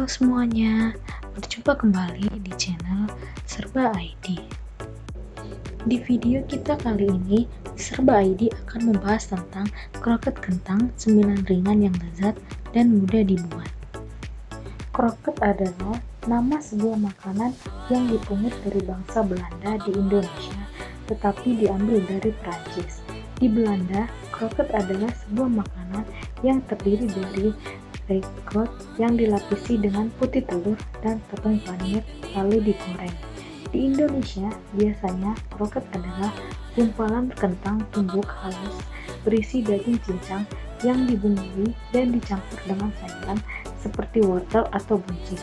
Halo semuanya, berjumpa kembali di channel Serba ID. Di video kita kali ini, Serba ID akan membahas tentang kroket kentang 9 ringan yang lezat dan mudah dibuat. Kroket adalah nama sebuah makanan yang dipungut dari bangsa Belanda di Indonesia, tetapi diambil dari Prancis. Di Belanda, kroket adalah sebuah makanan yang terdiri dari regot yang dilapisi dengan putih telur dan tepung panir lalu digoreng. Di Indonesia, biasanya kroket adalah gumpalan kentang tumbuk halus berisi daging cincang yang dibumbui dan dicampur dengan sayuran seperti wortel atau buncis.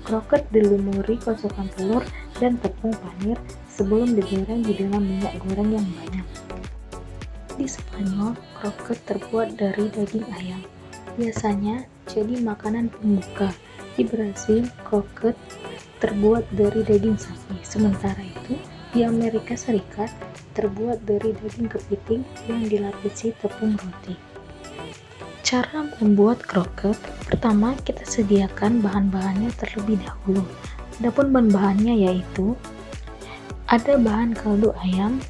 Kroket dilumuri kocokan telur dan tepung panir sebelum digoreng di dalam minyak goreng yang banyak. Di Spanyol, kroket terbuat dari daging ayam. Biasanya jadi makanan pembuka. Di Brasil, kroket terbuat dari daging sapi. Sementara itu, di Amerika Serikat terbuat dari daging kepiting yang dilapisi tepung roti. Cara membuat kroket, pertama kita sediakan bahan-bahannya terlebih dahulu. Adapun bahan-bahannya yaitu ada bahan kaldu ayam,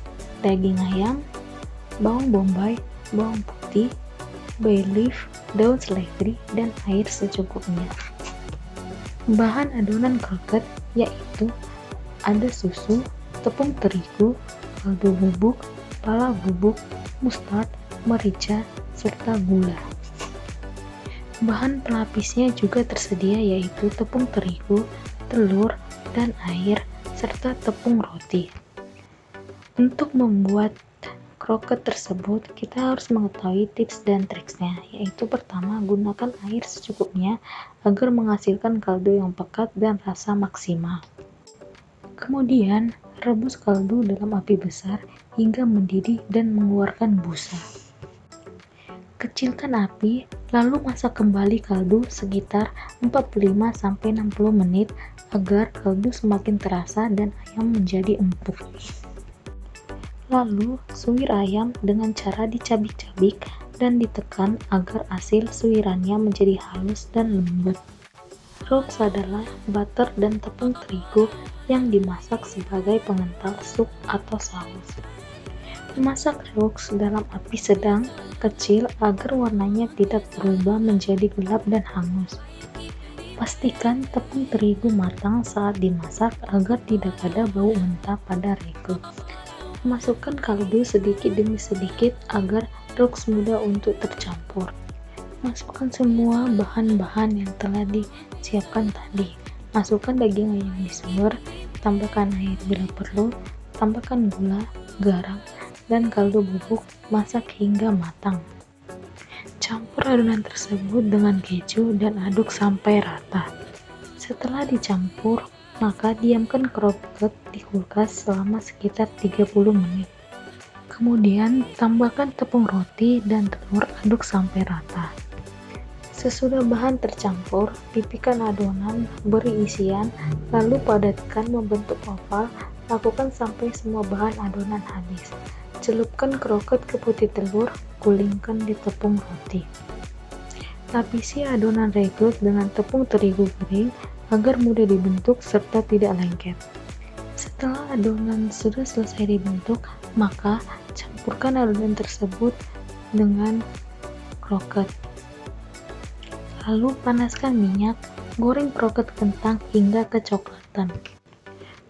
daging ayam, bawang bombay, bawang putih, bay leaf, daun seledri, dan air secukupnya. Bahan adonan kroket yaitu ada susu, tepung terigu, kaldu bubuk, pala bubuk, mustard, merica, serta gula. Bahan pelapisnya juga tersedia yaitu tepung terigu, telur, dan air, serta tepung roti. Untuk membuat kroket tersebut, kita harus mengetahui tips dan triksnya, yaitu pertama, gunakan air secukupnya agar menghasilkan kaldu yang pekat dan rasa maksimal. Kemudian, rebus kaldu dalam api besar hingga mendidih dan mengeluarkan busa. Kecilkan api, lalu masak kembali kaldu sekitar 45-60 menit agar kaldu semakin terasa dan ayam menjadi empuk. Lalu, suwir ayam dengan cara dicabik-cabik dan ditekan agar hasil suwirannya menjadi halus dan lembut. Roux adalah butter dan tepung terigu yang dimasak sebagai pengental sup atau saus. Masak roux dalam api sedang kecil agar warnanya tidak berubah menjadi gelap dan hangus. Pastikan tepung terigu matang saat dimasak agar tidak ada bau mentah pada rego. Masukkan kaldu sedikit demi sedikit agar roux mudah untuk tercampur. Masukkan semua bahan-bahan yang telah disiapkan tadi. Masukkan daging ayam disemur, tambahkan air bila perlu, tambahkan gula, garam, dan kaldu bubuk, masak hingga matang. Campur adonan tersebut dengan keju dan aduk sampai rata. Setelah dicampur, maka diamkan kroket di kulkas selama sekitar 30 menit. Kemudian tambahkan tepung roti dan telur, aduk sampai rata. Sesudah bahan tercampur, pipihkan adonan, beri isian, lalu padatkan membentuk oval, lakukan sampai semua bahan adonan habis. Celupkan kroket ke putih telur, gulingkan di tepung roti. Lapisi adonan regot dengan tepung terigu kering agar mudah dibentuk serta tidak lengket. Setelah adonan sudah selesai dibentuk, maka campurkan adonan tersebut dengan kroket. Lalu panaskan minyak, goreng kroket kentang hingga kecoklatan.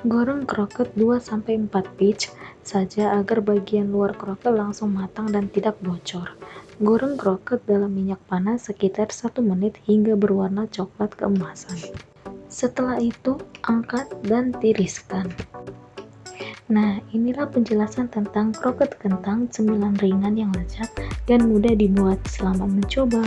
Goreng kroket 2-4 pitch saja agar bagian luar kroket langsung matang dan tidak bocor. Goreng kroket dalam minyak panas sekitar 1 menit hingga berwarna coklat keemasan. Setelah itu, angkat dan tiriskan. Nah, inilah penjelasan tentang kroket kentang 9 ringan yang lezat dan mudah dibuat. Selamat mencoba!